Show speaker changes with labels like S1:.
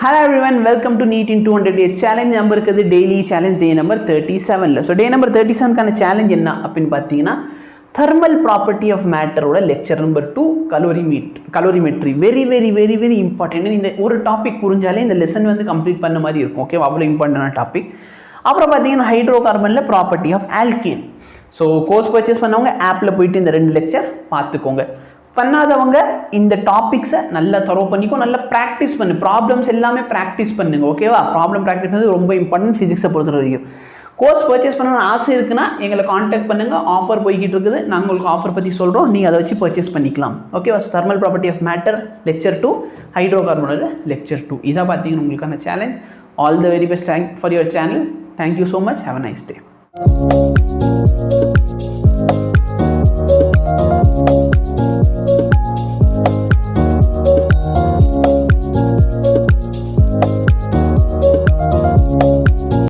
S1: Hello everyone, welcome to NEET in 200 days challenge number இருக்குது daily challenge day number 37ல. So day number 37 கான challenge என்ன அப்படினு பாத்தீங்கன்னா thermal property of matter ஓட lecture number 2 calorimetry very important. இந்த ஒரு topic புரிஞ்சாலே இந்த லெசன் வந்து கம்ப்ளீட் பண்ண மாதிரி இருக்கும். ஓகே, அவ்வளவு இம்பார்ட்டன்டான டாபிக். அப்புறம் பாத்தீங்கன்னா ஹைட்ரோகார்பன்ல property of alkane. So course purchase பண்ணவங்க ஆப்பில் போயிட்டு இந்த 2 லெக்சர் பார்த்துக்கோங்க. பண்ணாதவங்க இந்த டாபிக்ஸை நல்லா தரோ பண்ணிக்கோ, நல்லா ப்ராக்டிஸ் பண்ணு, ப்ராப்ளம்ஸ் எல்லாமே ப்ராக்டிஸ் பண்ணுங்க. ஓகேவா? ப்ராப்ளம் ப்ராக்டிஸ் பண்ணது ரொம்ப இம்பார்ட்டன்ட் ஃபிசிக்ஸை பொறுத்த வரைக்கும். கோர்ஸ் பர்ச்சேஸ் பண்ணணும்னு ஆசை இருக்குன்னா எங்களை காண்டாக்ட் பண்ணுங்க. ஆஃபர் போய்கிட்டு இருக்குது, நாங்கள் உங்களுக்கு ஆஃபர் பற்றி சொல்கிறோம், நீங்கள் அதை வச்சு பர்ச்சேஸ் பண்ணிக்கலாம். ஓகேவா? Thermal property of matter lecture 2, ஹைட்ரோகார்பனோட லெக்சர் 2. இதை பார்த்தீங்கன்னா உங்களுக்கான challenge. All the very best for your channel. Thank you so much. Have a nice day.